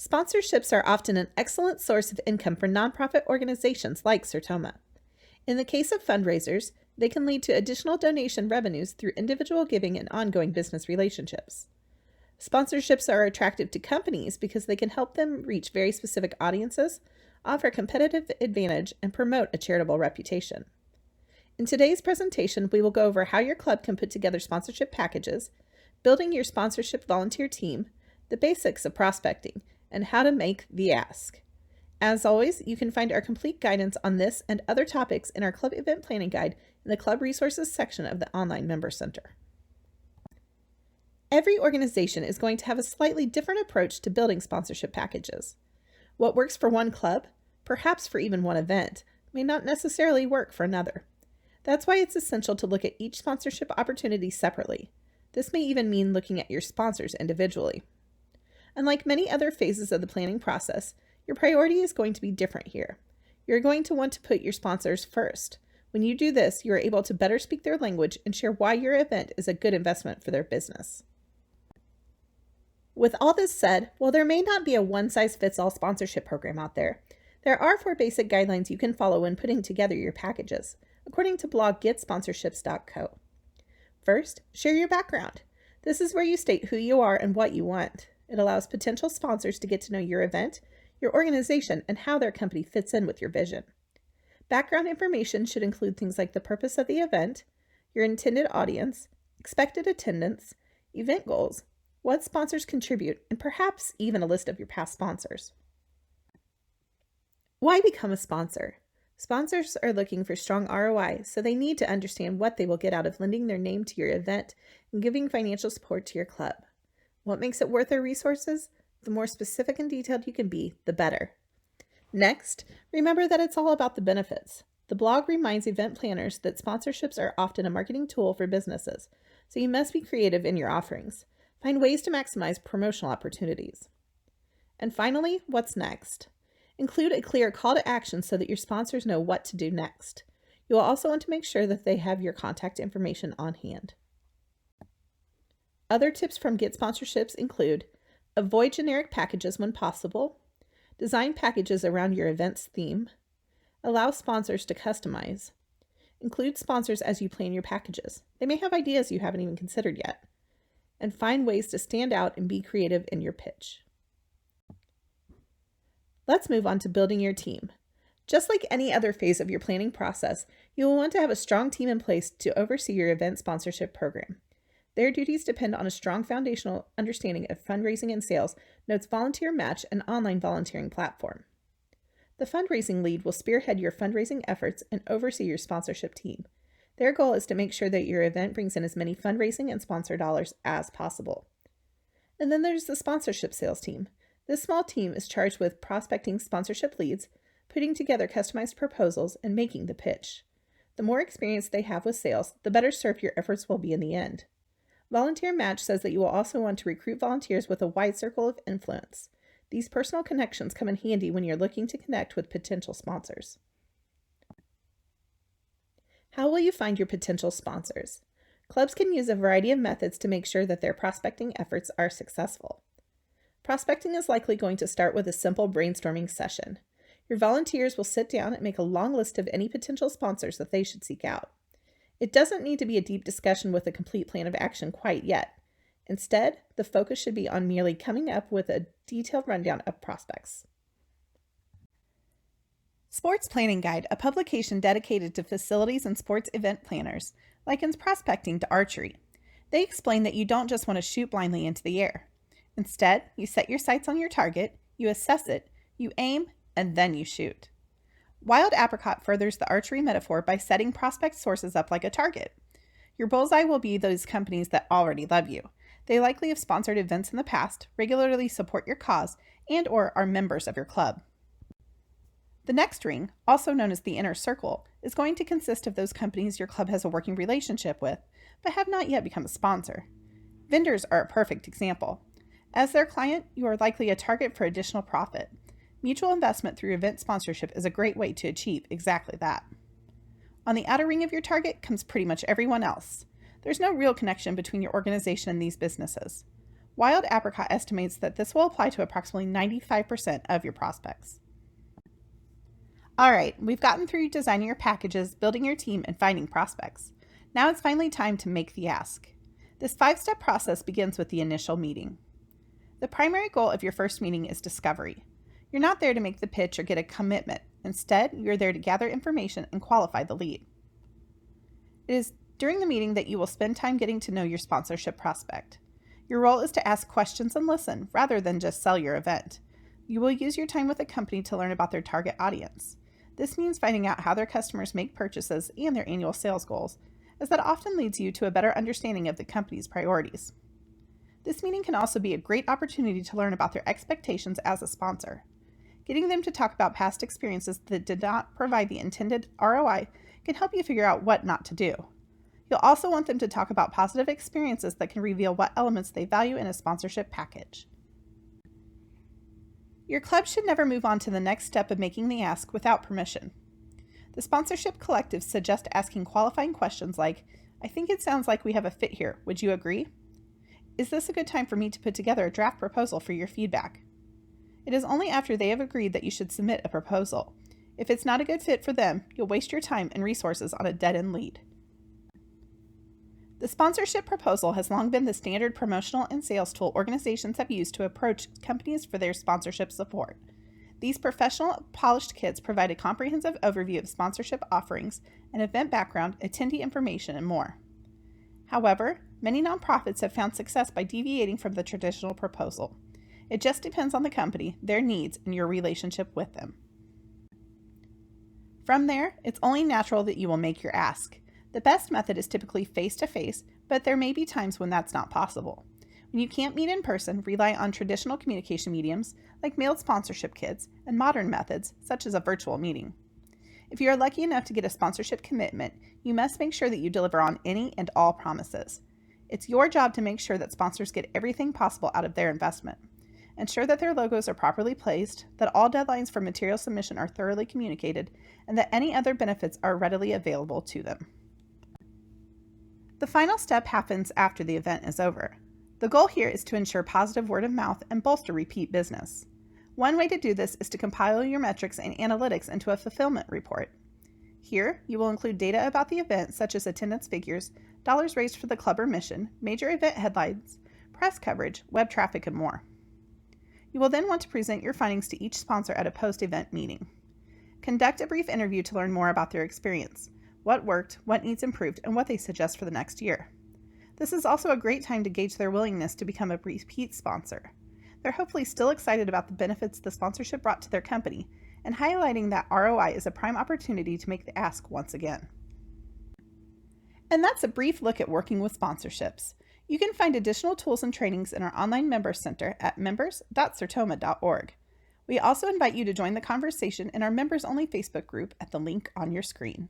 Sponsorships are often an excellent source of income for nonprofit organizations like Sertoma. In the case of fundraisers, they can lead to additional donation revenues through individual giving and ongoing business relationships. Sponsorships are attractive to companies because they can help them reach very specific audiences, offer a competitive advantage, and promote a charitable reputation. In today's presentation, we will go over how your club can put together sponsorship packages, building your sponsorship volunteer team, the basics of prospecting, and how to make the ask. As always, you can find our complete guidance on this and other topics in our club event planning guide in the club resources section of the online member center. Every organization is going to have a slightly different approach to building sponsorship packages. What works for one club, perhaps for even one event, may not necessarily work for another. That's why it's essential to look at each sponsorship opportunity separately. This may even mean looking at your sponsors individually. Unlike many other phases of the planning process, your priority is going to be different here. You're going to want to put your sponsors first. When you do this, you are able to better speak their language and share why your event is a good investment for their business. With all this said, while there may not be a one-size-fits-all sponsorship program out there, there are 4 basic guidelines you can follow when putting together your packages, according to blog getsponsorships.co. First, share your background. This is where you state who you are and what you want. It allows potential sponsors to get to know your event, your organization, and how their company fits in with your vision. Background information should include things like the purpose of the event, your intended audience, expected attendance, event goals, what sponsors contribute, and perhaps even a list of your past sponsors. Why become a sponsor? Sponsors are looking for strong ROI, so they need to understand what they will get out of lending their name to your event and giving financial support to your club. What makes it worth their resources? The more specific and detailed you can be, the better. Next, remember that it's all about the benefits. The blog reminds event planners that sponsorships are often a marketing tool for businesses, so you must be creative in your offerings. Find ways to maximize promotional opportunities. And finally, what's next? Include a clear call to action so that your sponsors know what to do next. You will also want to make sure that they have your contact information on hand. Other tips from Get Sponsorships include: avoid generic packages when possible, design packages around your event's theme, allow sponsors to customize, include sponsors as you plan your packages. They may have ideas you haven't even considered yet, and find ways to stand out and be creative in your pitch. Let's move on to building your team. Just like any other phase of your planning process, you will want to have a strong team in place to oversee your event sponsorship program. Their duties depend on a strong foundational understanding of fundraising and sales, Note's volunteer match, and online volunteering platform. The fundraising lead will spearhead your fundraising efforts and oversee your sponsorship team. Their goal is to make sure that your event brings in as many fundraising and sponsor dollars as possible. And then there's the sponsorship sales team. This small team is charged with prospecting sponsorship leads, putting together customized proposals, and making the pitch. The more experience they have with sales, the better served your efforts will be in the end. Volunteer Match says that you will also want to recruit volunteers with a wide circle of influence. These personal connections come in handy when you're looking to connect with potential sponsors. How will you find your potential sponsors? Clubs can use a variety of methods to make sure that their prospecting efforts are successful. Prospecting is likely going to start with a simple brainstorming session. Your volunteers will sit down and make a long list of any potential sponsors that they should seek out. It doesn't need to be a deep discussion with a complete plan of action quite yet. Instead, the focus should be on merely coming up with a detailed rundown of prospects. Sports Planning Guide, a publication dedicated to facilities and sports event planners, likens prospecting to archery. They explain that you don't just want to shoot blindly into the air. Instead, you set your sights on your target, you assess it, you aim, and then you shoot. Wild Apricot furthers the archery metaphor by setting prospect sources up like a target. Your bullseye will be those companies that already love you. They likely have sponsored events in the past, regularly support your cause, and/or are members of your club. The next ring, also known as the inner circle, is going to consist of those companies your club has a working relationship with, but have not yet become a sponsor. Vendors are a perfect example. As their client, you are likely a target for additional profit. Mutual investment through event sponsorship is a great way to achieve exactly that. On the outer ring of your target comes pretty much everyone else. There's no real connection between your organization and these businesses. Wild Apricot estimates that this will apply to approximately 95% of your prospects. All right, we've gotten through designing your packages, building your team, and finding prospects. Now it's finally time to make the ask. This 5-step process begins with the initial meeting. The primary goal of your first meeting is discovery. You're not there to make the pitch or get a commitment. Instead, you're there to gather information and qualify the lead. It is during the meeting that you will spend time getting to know your sponsorship prospect. Your role is to ask questions and listen, rather than just sell your event. You will use your time with the company to learn about their target audience. This means finding out how their customers make purchases and their annual sales goals, as that often leads you to a better understanding of the company's priorities. This meeting can also be a great opportunity to learn about their expectations as a sponsor. Getting them to talk about past experiences that did not provide the intended ROI can help you figure out what not to do. You'll also want them to talk about positive experiences that can reveal what elements they value in a sponsorship package. Your club should never move on to the next step of making the ask without permission. The sponsorship collectives suggest asking qualifying questions like, "I think it sounds like we have a fit here. Would you agree? Is this a good time for me to put together a draft proposal for your feedback?" It is only after they have agreed that you should submit a proposal. If it's not a good fit for them, you'll waste your time and resources on a dead-end lead. The sponsorship proposal has long been the standard promotional and sales tool organizations have used to approach companies for their sponsorship support. These professional, polished kits provide a comprehensive overview of sponsorship offerings, an event background, attendee information, and more. However, many nonprofits have found success by deviating from the traditional proposal. It just depends on the company, their needs, and your relationship with them. From there, it's only natural that you will make your ask. The best method is typically face-to-face, but there may be times when that's not possible. When you can't meet in person, rely on traditional communication mediums like mailed sponsorship kits and modern methods such as a virtual meeting. If you are lucky enough to get a sponsorship commitment, you must make sure that you deliver on any and all promises. It's your job to make sure that sponsors get everything possible out of their investment. Ensure that their logos are properly placed, that all deadlines for material submission are thoroughly communicated, and that any other benefits are readily available to them. The final step happens after the event is over. The goal here is to ensure positive word of mouth and bolster repeat business. One way to do this is to compile your metrics and analytics into a fulfillment report. Here, you will include data about the event such as attendance figures, dollars raised for the club or mission, major event headlines, press coverage, web traffic, and more. You will then want to present your findings to each sponsor at a post-event meeting. Conduct a brief interview to learn more about their experience, what worked, what needs improved, and what they suggest for the next year. This is also a great time to gauge their willingness to become a repeat sponsor. They're hopefully still excited about the benefits the sponsorship brought to their company, and highlighting that ROI is a prime opportunity to make the ask once again. And that's a brief look at working with sponsorships. You can find additional tools and trainings in our online member center at members.sertoma.org. We also invite you to join the conversation in our members-only Facebook group at the link on your screen.